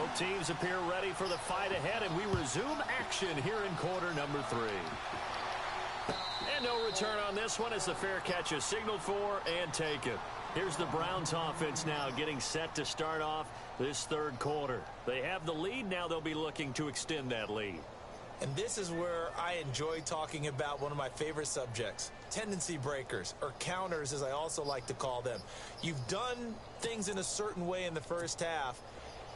Both teams appear ready for the fight ahead, and we resume action here in quarter number 3. And no return on this one as the fair catch is signaled for and taken. Here's the Browns offense now getting set to start off this third quarter. They have the lead. Now they'll be looking to extend that lead. And this is where I enjoy talking about one of my favorite subjects, tendency breakers, or counters as I also like to call them. You've done things in a certain way in the first half,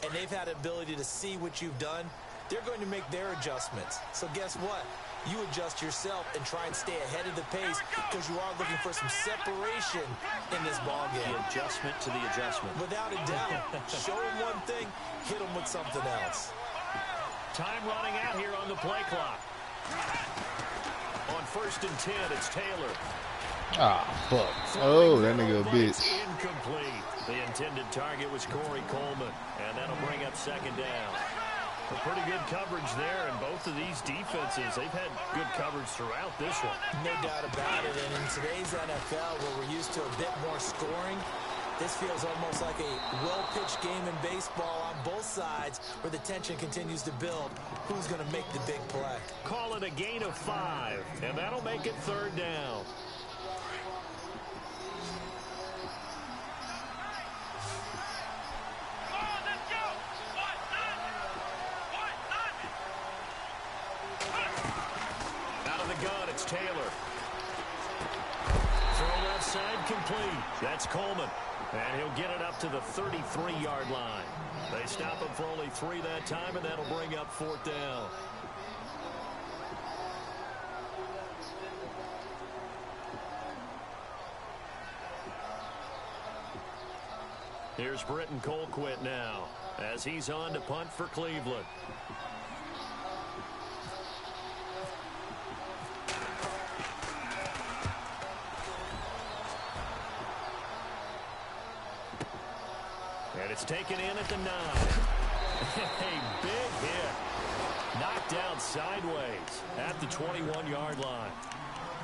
and they've had the ability to see what you've done. They're going to make their adjustments. So guess what? You adjust yourself and try and stay ahead of the pace because you are looking for some separation in this ballgame. The adjustment to the adjustment. Without a doubt. Show them one thing, hit them with something else. Time running out here on the play clock. On 1st and 10, it's Taylor. Ah, fuck. Oh, that nigga a bitch. Incomplete. The intended target was Corey Coleman, and that'll bring up 2nd down. A pretty good coverage there, and both of these defenses, they've had good coverage throughout this one. No doubt about it, and in today's NFL, where we're used to a bit more scoring, this feels almost like a well-pitched game in baseball on both sides where the tension continues to build. Who's going to make the big play? Call it a gain of 5, and that'll make it 3rd down. Taylor. Throw left side complete. That's Coleman. And he'll get it up to the 33-yard line. They stop him for only 3 that time, and that'll bring up 4th down. Here's Britton Colquitt now as he's on to punt for Cleveland. And it's taken in at the 9. A big hit. Knocked down sideways at the 21-yard line.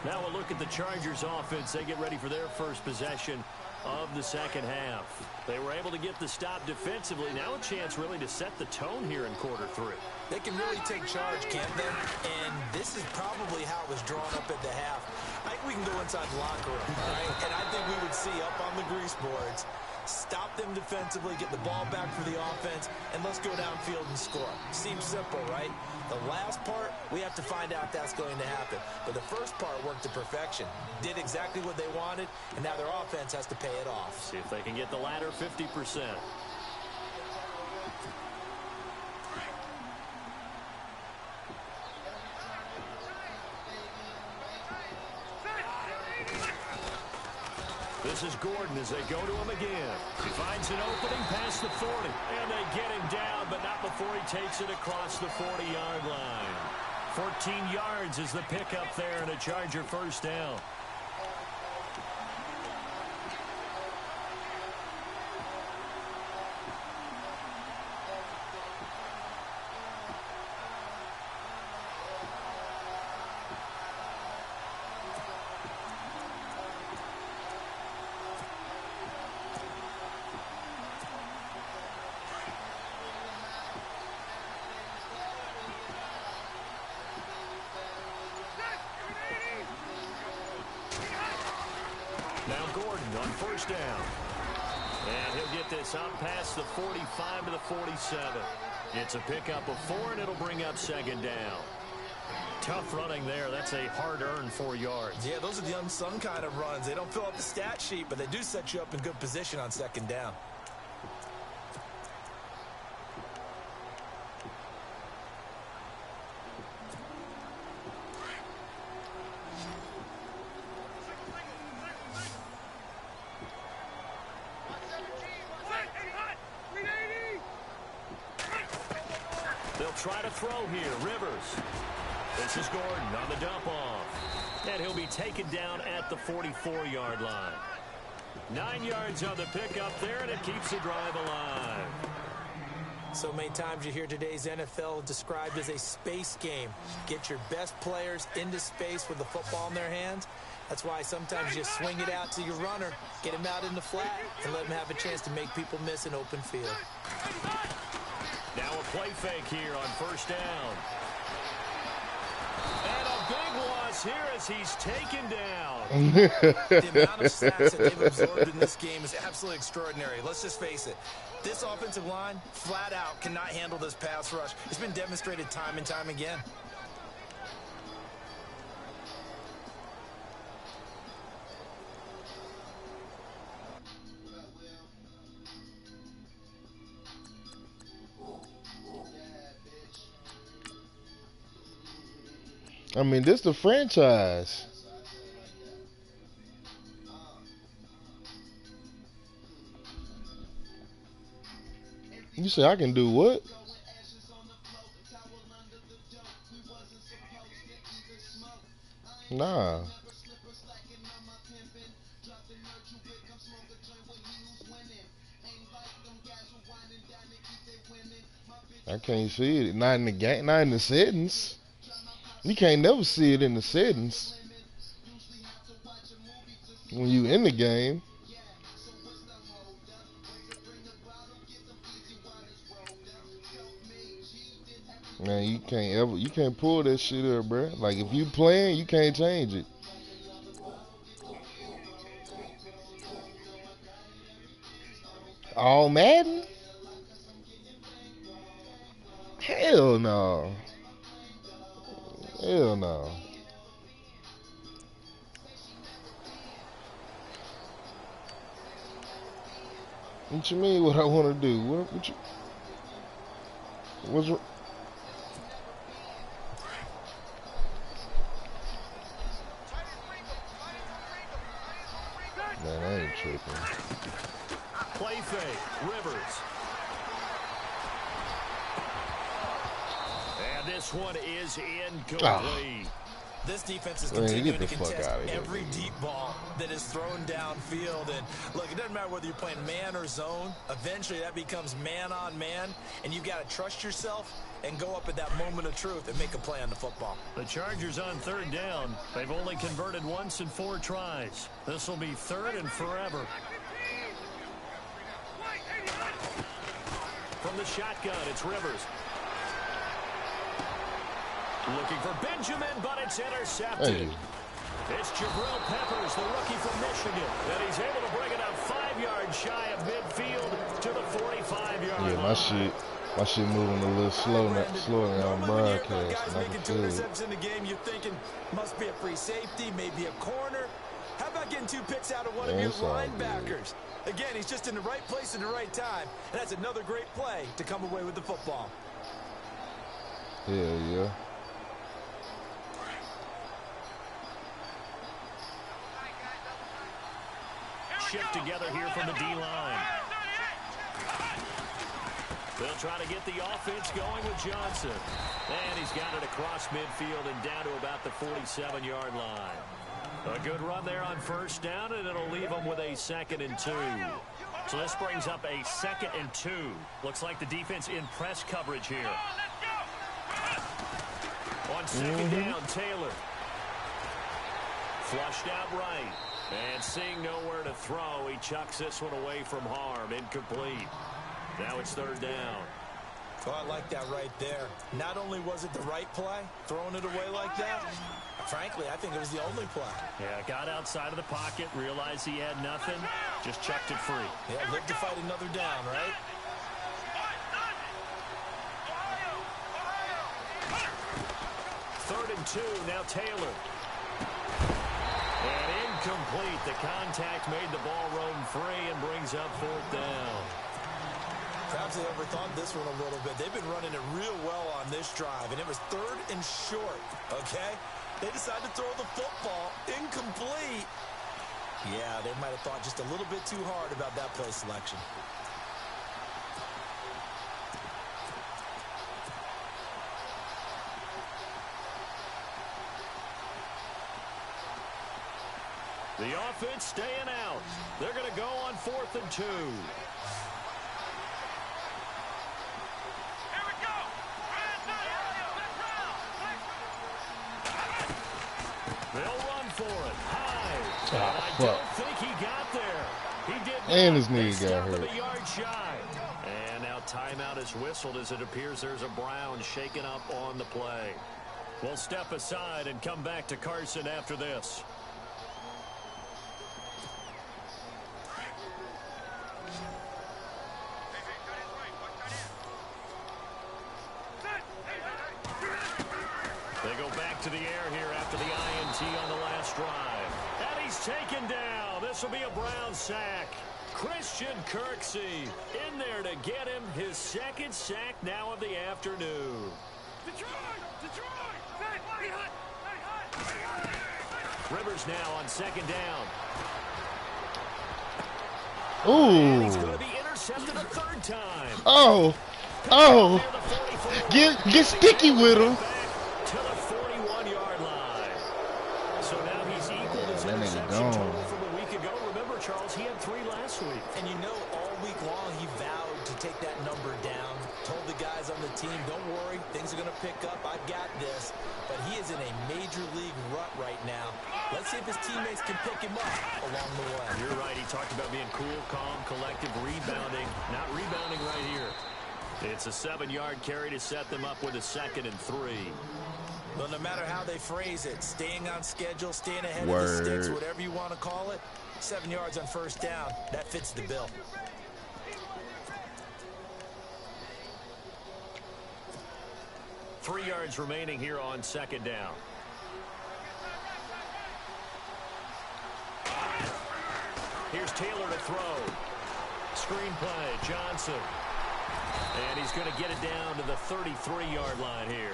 Now we'll look at the Chargers offense. They get ready for their first possession of the second half. They were able to get the stop defensively. Now a chance really to set the tone here in quarter 3. They can really take charge, can't they? And this is probably how it was drawn up at the half. I think we can go inside the locker room, right? And I think we would see up on the grease boards, stop them defensively, get the ball back for the offense, and let's go downfield and score. Seems simple, right? The last part, we have to find out that's going to happen. But the first part worked to perfection. Did exactly what they wanted, and now their offense has to pay it off. See if they can get the latter 50%. This is Gordon as they go to him again. He finds an opening past the 40. And they get him down, but not before he takes it across the 40-yard line. 14 yards is the pickup there and a Charger first down. Now Gordon on first down. And he'll get this up past the 45 to the 47. It's a pickup of 4, and it'll bring up 2nd down. Tough running there. That's a hard-earned 4 yards. Yeah, those are the unsung kind of runs. They don't fill up the stat sheet, but they do set you up in good position on 2nd down. They'll try to throw here. Rivers. This is Gordon on the dump off. And he'll be taken down at the 44-yard line. 9 yards on the pickup there, and it keeps the drive alive. So many times you hear today's NFL described as a space game. Get your best players into space with the football in their hands. That's why sometimes you swing it out to your runner, get him out in the flat, and let him have a chance to make people miss an open field. Now a play fake here on first down. And a big loss here as he's taken down. The amount of sacks that they've absorbed in this game is absolutely extraordinary. Let's just face it. This offensive line, flat out, cannot handle this pass rush. It's been demonstrated time and time again. I mean, this the franchise. You say I can do what? Nah. I can't see it. Not in the game. Not in the settings. You can't never see it in the settings when you in the game. Man, you can't pull that shit up, bro. Like if you playing, you can't change it. All Madden? Hell no. Hell no. What you mean what I want to do? What's Man, I ain't tripping. Play fake, Rivers. And this one is incomplete. This defense is continuing to contest every deep ball that is thrown downfield. And look, it doesn't matter whether you're playing man or zone. Eventually, that becomes man on man, and you've got to trust yourself and go up at that moment of truth and make a play on the football. The Chargers on third down. They've only converted once in 4 tries. This will be third and forever. From the shotgun, it's Rivers. Looking for Benjamin, but it's intercepted. It's Jabril Peppers, the rookie from Michigan, and he's able to bring it up 5 yards shy of midfield to the 45-yard line. Yeah, my shit moving a little slower now on broadcast. Making 2 interceptions in the game, you're thinking must be a free safety, maybe a corner. How about getting 2 picks out of one of your linebackers? Again, he's just in the right place at the right time, and that's another great play to come away with the football. Yeah. Shift together here from the D-line. They'll try to get the offense going with Johnson. And he's got it across midfield and down to about the 47-yard line. A good run there on first down, and it'll leave them with a 2nd and 2. So this brings up a 2nd and 2. Looks like the defense in press coverage here. On 2nd down, Taylor. Flushed out right. And seeing nowhere to throw, he chucks this one away from harm. Incomplete. Now it's 3rd down. Oh, I like that right there. Not only was it the right play, throwing it away like that, frankly, I think it was the only play. Yeah, got outside of the pocket, realized he had nothing, just chucked it free. Yeah, live to fight another down, right? Third and 2, now Taylor. And incomplete. The contact made the ball roam free and brings up 4th down. Perhaps they overthought this one a little bit. They've been running it real well on this drive, and it was 3rd and short, okay? They decided to throw the football incomplete. Yeah, they might have thought just a little bit too hard about that play selection. The offense staying out. They're going to go on 4th and 2. They'll run for it. High. I don't think he got there. He did. And his knee got hurt. A yard shy. And now timeout is whistled as it appears there's a Brown shaken up on the play. We'll step aside and come back to Carson after this. They go back to the air here after the INT on the last drive. And he's taken down. This will be a Brown sack. Christian Kirksey in there to get him his second sack now of the afternoon. Rivers now on second down. Ooh. And he's going to be intercepted a third time. Oh. Get sticky with him. To the 41-yard line. So now he's equaled his That nigga interception gone. total from a week ago. Remember, Charles, he had 3 last week. And you know, all week long he vowed to take that number down. Told the guys on the team, don't worry, things are going to pick up. I've got this. But he is in a major league rut right now. Let's see if his teammates can pick him up along the way. You're right. He talked about being cool, calm, collective, rebounding. Not rebounding right here. It's a 7-yard carry to set them up with a 2nd and 3. Well, no matter how they phrase it, staying on schedule, staying ahead Word. of the sticks, whatever you want to call it, 7 yards on first down, that fits the bill. Three yards remaining here on second down. Here's Taylor to throw. Screenplay, Johnson. And he's going to get it down to the 33-yard line here.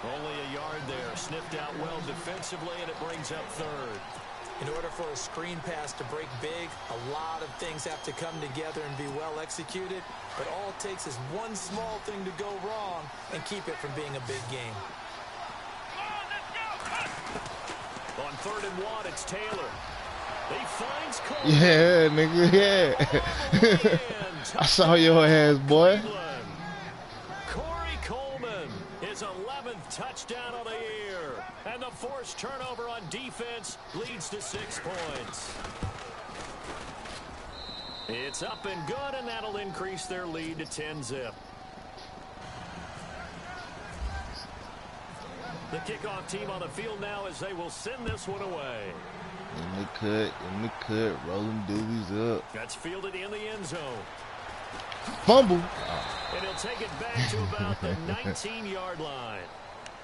Only a yard there. Sniffed out well defensively, and it brings up third. In order for a screen pass to break big, a lot of things have to come together and be well executed. But all it takes is one small thing to go wrong and keep it from being a big game. On 3rd and 1, it's Taylor. He finds Cole. Yeah, nigga, yeah. I saw your ass, boy. Corey Coleman, his 11th touchdown of the year. And the forced turnover on defense leads to 6 points. It's up and good, and that'll increase their lead to 10-zip. The kickoff team on the field now as they will send this one away. In the cut, rolling doobies up. That's fielded in the end zone. Fumble. And he'll take it back to about the 19-yard line.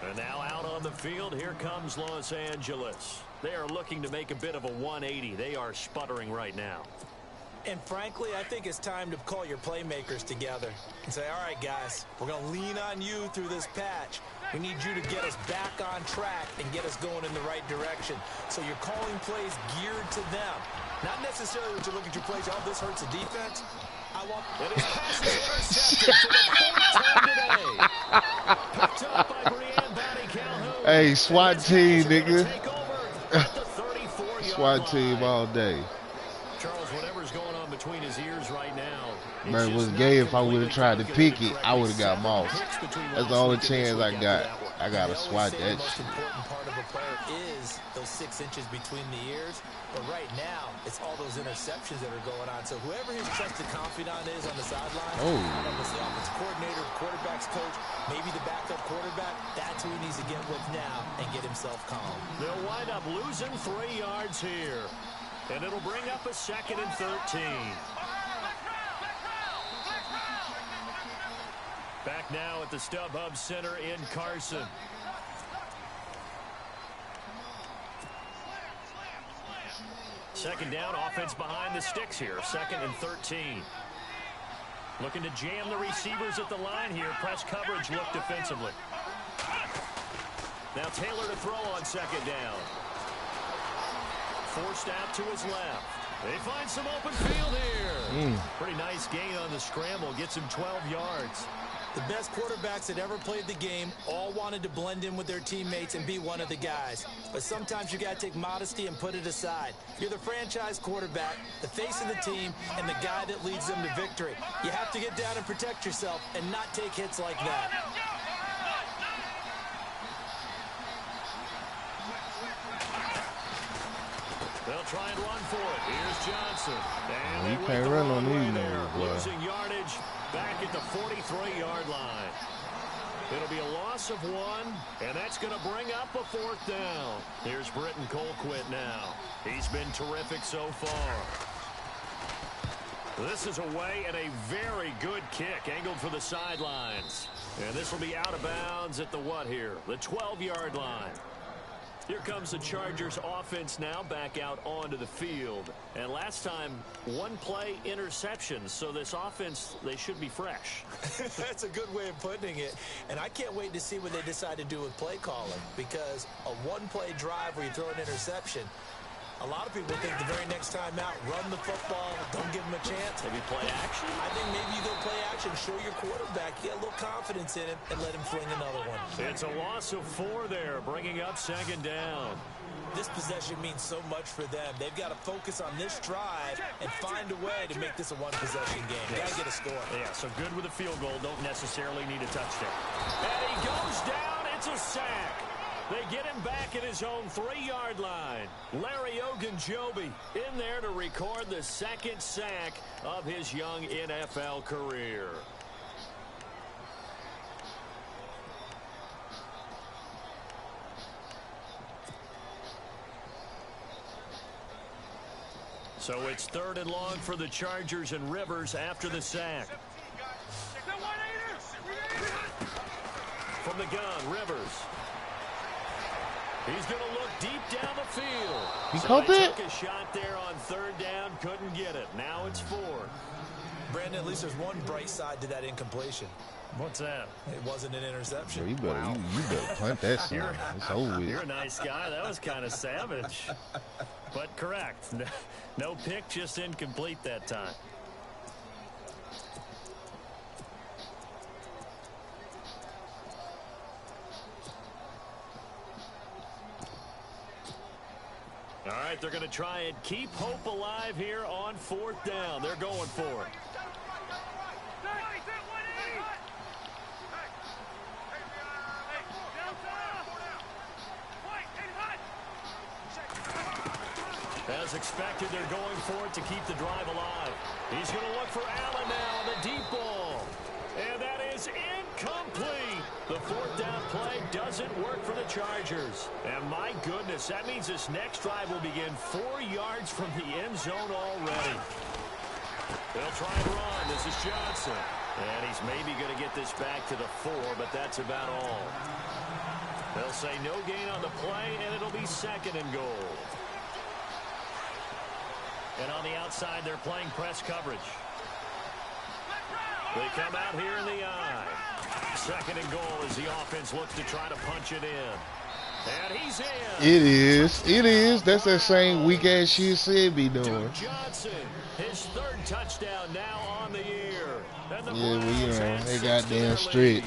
And now out on the field, here comes Los Angeles. They are looking to make a bit of a 180. They are sputtering right now. And frankly, I think it's time to call your playmakers together and say, all right, guys, we're going to lean on you through this patch. We need you to get us back on track and get us going in the right direction. So you're calling plays geared to them. Not necessarily what you look at your plays, oh, this hurts the defense. I want... And his pass is intercepted for the 4th time today. Picked up by Brianne Batty-Calhoun. Hey, SWAT team, nigga. The SWAT team all day. Charles, whatever's going on between his ears right now. Man, it was gay if I would have tried to pick it. I would have got mossed. That's the only chance I got. I got to swat that The most shit. important part of a player is those 6 inches between the ears. But right now, it's all those interceptions that are going on. So whoever his trusted confidant is on the sideline, I don't know, the offense coordinator, quarterback's coach, maybe the backup quarterback, that's who he needs to get with now and get himself calm. They'll wind up losing 3 yards here. And it'll bring up a 2nd and 13. Back now at the StubHub Center in Carson. Second down, offense behind the sticks here. 2nd and 13. Looking to jam the receivers at the line here. Press coverage look defensively. Now Taylor to throw on 2nd down. Forced out to his left. They find some open field here. Pretty nice gain on the scramble. Gets him 12 yards. The best quarterbacks that ever played the game all wanted to blend in with their teammates and be one of the guys. But sometimes you got to take modesty and put it aside. You're the franchise quarterback, the face of the team, and the guy that leads them to victory. You have to get down and protect yourself and not take hits like that. They'll try and run for it. Here's Johnson. And You can't run on these niggas, boy. Losing yardage. back at the 43-yard line. It'll be a loss of 1, and that's going to bring up a 4th down. Here's Britton Colquitt now. He's been terrific so far. This is away and a very good kick angled for the sidelines. And this will be out of bounds at the what here? The 12-yard line. Here comes the Chargers offense now back out onto the field. And last time, 1 play interception. So this offense, they should be fresh. That's a good way of putting it. And I can't wait to see what they decide to do with play calling. Because a 1-play drive where you throw an interception, a lot of people think the very next time out, run the football, don't give him a chance. Maybe play action? I think maybe you go play action, show your quarterback, get a little confidence in him, and let him fling another one. It's a loss of 4 there, bringing up 2nd down. This possession means so much for them. They've got to focus on this drive and find a way to make this a one-possession game. Got to get a score. Yeah, so good with a field goal, don't necessarily need a touchdown. And he goes down, it's a sack. They get him back at his own 3-yard line. Larry Ogunjobi in there to record the 2nd sack of his young NFL career. So it's 3rd and long for the Chargers, and Rivers after the sack. From the gun, Rivers. He's going to look deep down the field. He caught that? Took a shot there on 3rd down, couldn't get it. Now it's 4th. Brandon, at least there's one bright side to that incompletion. What's that? It wasn't an interception. Bro, you better punt that son. It's over with. You're a nice guy. That was kind of savage. But correct. No pick, just incomplete that time. All right, they're going to try and keep hope alive here on 4th down. They're going for it. As expected, they're going for it to keep the drive alive. He's going to look for Allen now on the deep ball. And that is incomplete. The 4th down play doesn't work for the Chargers. And my goodness, that means this next drive will begin 4 yards from the end zone already. They'll try and run. This is Johnson. And he's maybe going to get this back to the 4, but that's about all. They'll say no gain on the play, and it'll be 2nd and goal. And on the outside, they're playing press coverage. They come out here in the eye. 2nd and goal as the offense looks to try to punch it in. And he's in. It is. It is. That's that same weak-ass shit Sid be doing. Duke Johnson, his 3rd touchdown now on the year. And the Yeah, well, you Browns know, add they 6 got to damn their stretch. lead.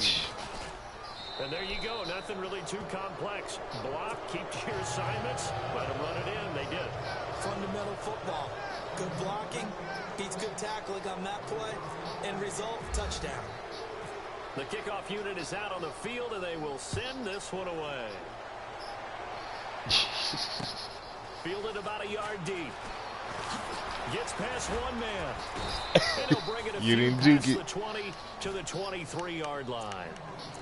And there you go. Nothing really too complex. Block, keep to your assignments, let them run it in. They did. Fundamental football. Good blocking, beats good tackling on that play, and result, touchdown. The kickoff unit is out on the field, and they will send this one away. Fielded about a yard deep. Gets past one man. And he'll bring it a You few didn't juke past it. the 20 to the 23-yard line.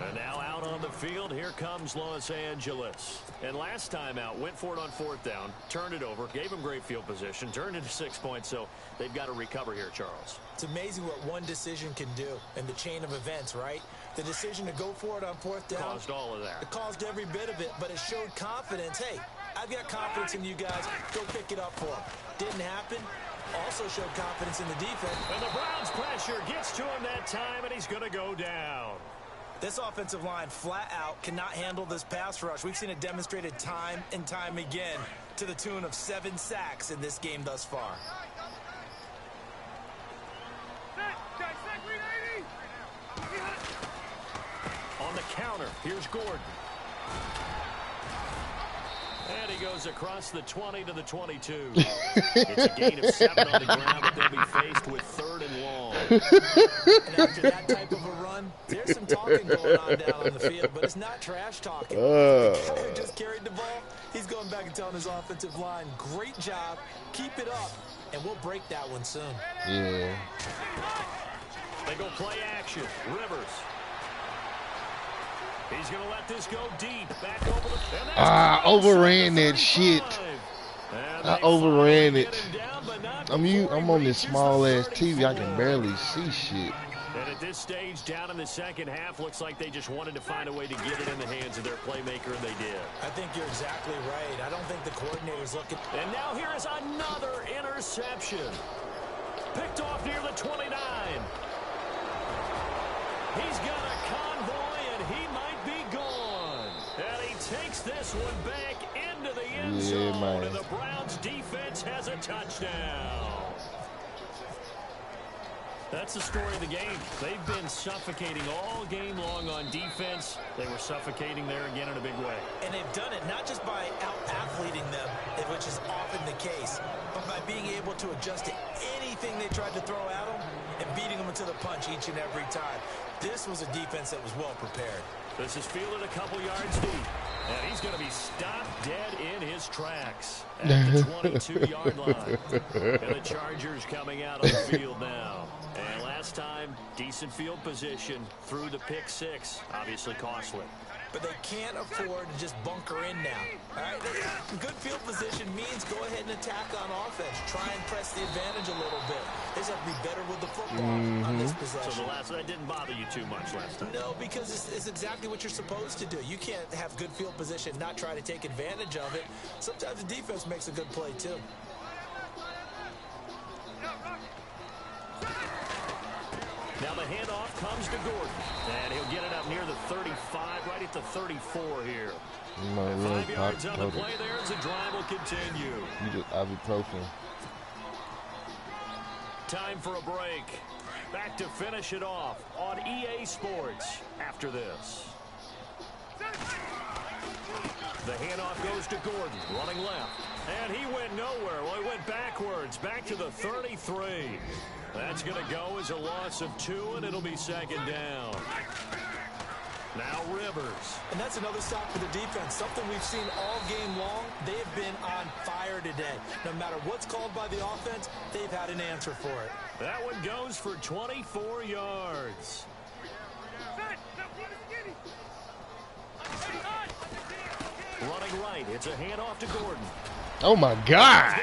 And now out on the field, here comes Los Angeles. And last time out, went for it on 4th down, turned it over, gave him great field position, turned into 6 points, so they've got to recover here, Charles. It's amazing what one decision can do in the chain of events, right? The decision to go for it on 4th down. Caused all of that. It caused every bit of it, but it showed confidence. Hey, I've got confidence in you guys. Go pick it up for them. Didn't happen. Also showed confidence in the defense. And the Browns pressure gets to him that time, and he's going to go down. This offensive line flat out cannot handle this pass rush. We've seen it demonstrated time and time again to the tune of 7 sacks in this game thus far. On the counter, here's Gordon. And he goes across the 20 to the 22. It's a gain of 7 on the ground, but they'll be faced with 3rd and long. And after that type of a run, there's some talking going on down on the field, but it's not trash talking. The guy who just carried the ball, he's going back and telling his offensive line, great job, keep it up, and we'll break that one soon. Yeah. They go play action. Rivers. He's going to let this go deep. Back over the... overran that shit. I overran it. I'm on this small ass TV. I can barely see shit. And at this stage, down in the second half, looks like they just wanted to find a way to get it in the hands of their playmaker, and they did. I think you're exactly right. I don't think the coordinator's looking. And now here is another interception. Picked off near the 29. He's got a convoy, and he might be gone. And he takes this one back into the end zone, man. And the Browns defense has a touchdown. That's the story of the game. They've been suffocating all game long on defense. They were suffocating there again in a big way. And they've done it not just by out-athleting them, which is often the case, but by being able to adjust to anything they tried to throw at them and beating them into the punch each and every time. This was a defense that was well prepared. This is fielded a couple yards deep. And he's going to be stopped dead in his tracks at the 22-yard line. And the Chargers coming out on the field now. And last time, decent field position through the pick six. Obviously costly. But they can't afford to just bunker in now. All right? Good field position means go ahead and attack on offense. Try and press the advantage a little bit. They just have to be better with the football on this possession. So that didn't bother you too much last time? No, because it's exactly what you're supposed to do. You can't have good field position, not try to take advantage of it. Sometimes the defense makes a good play, too. Now the handoff comes to Gordon. And he'll get it up near the 35, right at the 34 here. 5 yards on the play there as the drive will continue. You just ibuprofen. Time for a break. Back to finish it off on EA Sports after this. The handoff goes to Gordon, running left. And he went nowhere. Well, he went backwards, back to the 33. That's going to go as a loss of 2, and it'll be second down. Now Rivers. And that's another stop for the defense. Something we've seen all game long. They have been on fire today. No matter what's called by the offense, they've had an answer for it. That one goes for 24 yards. Running right. It's a handoff to Gordon. Oh, my God.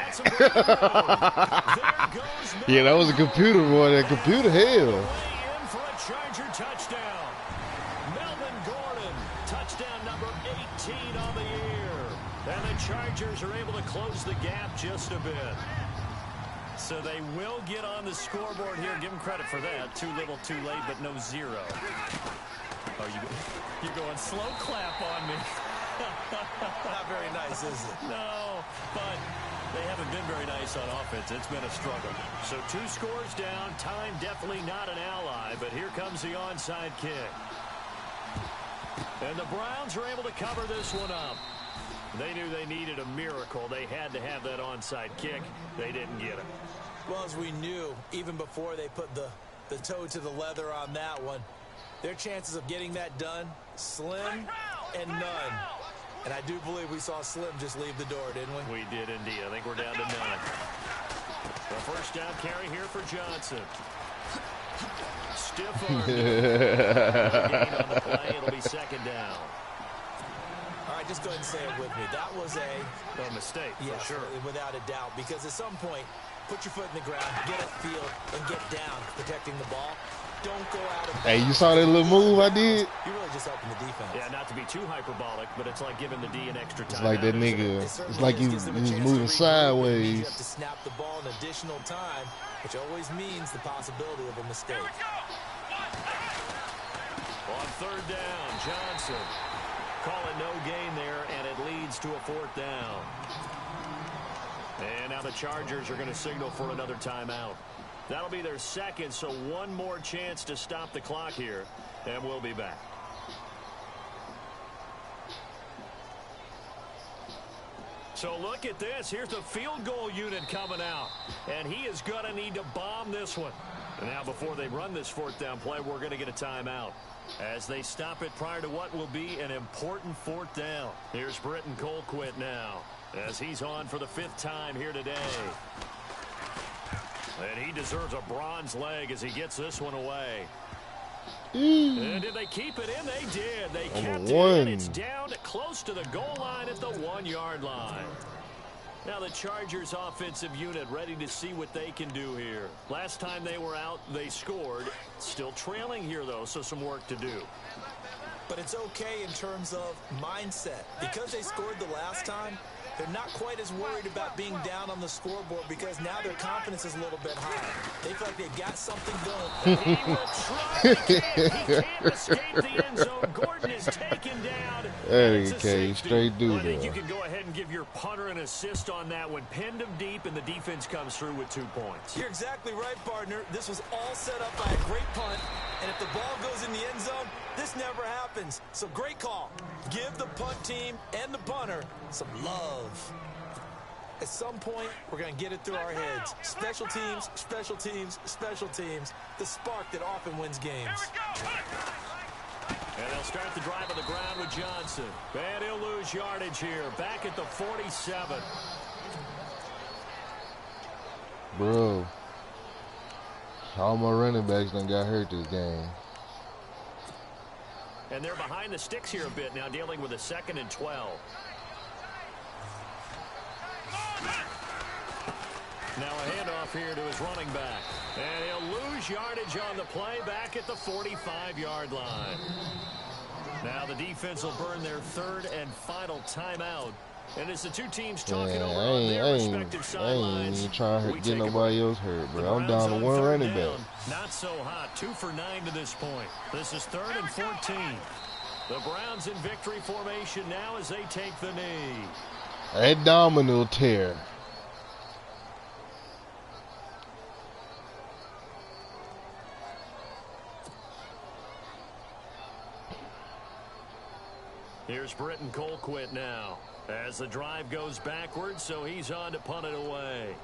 Yeah, that was a computer, boy. That computer hell. In for a Charger touchdown. Melvin Gordon, touchdown number 18 on the year. And the Chargers are able to close the gap just a bit. So they will get on the scoreboard here. Give them credit for that. Too little, too late, but no zero. Oh, you're going slow clap on me. Not very nice, is it? No, but they haven't been very nice on offense. It's been a struggle. So 2 scores down. Time definitely not an ally, but here comes the onside kick. And the Browns are able to cover this one up. They knew they needed a miracle. They had to have that onside kick. They didn't get it. Well, as we knew, even before they put the toe to the leather on that one, their chances of getting that done, slim and none. And I do believe we saw Slim just leave the door, didn't we? We did indeed. I think we're down to none. The first down carry here for Johnson. Stiff arm. Gain on the play. It'll be second down. All right, just go ahead and say it with me. That was a mistake, yes, for sure. Without a doubt. Because at some point, put your foot in the ground, get upfield, and get down protecting the ball. Don't go out of bounds. Hey, you saw that little move I did? You're really just helping the defense. Yeah, not to be too hyperbolic, but it's like giving the D an extra time. It's like that nigga. It's like he was moving sideways. You have to snap the ball in additional time, which always means the possibility of a mistake. On third down, Johnson calling no gain there, and it leads to a 4th down. And now the Chargers are going to signal for another timeout. That'll be their second, so one more chance to stop the clock here, and we'll be back. So look at this. Here's the field goal unit coming out, and he is going to need to bomb this one. And now before they run this 4th down play, we're going to get a timeout as they stop it prior to what will be an important 4th down. Here's Britton Colquitt now as he's on for the 5th time here today. And he deserves a bronze leg as he gets this one away. And did they keep it in? They did. They kept it in. It's down close to the goal line at the 1-yard line. Now the Chargers offensive unit ready to see what they can do here. Last time they were out, they scored. Still trailing here, though, so some work to do. But it's okay in terms of mindset. Because they scored the last time, they're not quite as worried about being down on the scoreboard because now their confidence is a little bit higher. They feel like they've got something going. He will try. He can't escape the end zone. Gordon is taken down. There he came straight through I think there. you can go ahead and give your punter an assist on that one. Pinned him deep, and the defense comes through with 2 points. You're exactly right, partner. This was all set up by a great punt, and if the ball goes in the end zone, this never happens. So great call. Give the punt team and the punter some love. At some point, we're going to get it through our heads. Special teams, special teams, special teams. The spark that often wins games. And they'll start the drive on the ground with Johnson. And he'll lose yardage here. Back at the 47. Bro, all my running backs done got hurt this game. And they're behind the sticks here a bit now, dealing with a 2nd and 12. Now a handoff here to his running back. And he'll lose yardage on the play back at the 45-yard line. Now the defense will burn their 3rd and final timeout. And as the two teams talking over on their respective sidelines, I ain't even trying to get nobody else hurt, bro. I'm down to 1 running back. Not so hot. 2 for 9 to this point. This is 3rd and 14. The Browns in victory formation now as they take the knee. Abdominal tear. Here's Britton Colquitt now as the drive goes backwards, so he's on to punt it away.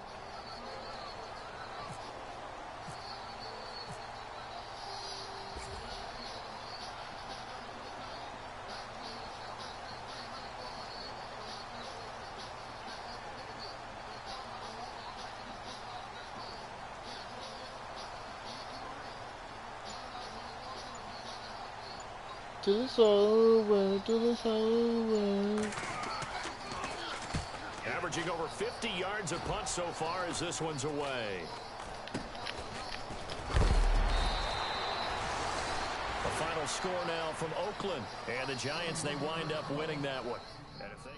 Till it's over, till it's over. Averaging over 50 yards a punt so far as this one's away. The final score now from Oakland. And the Giants, they wind up winning that one. And if they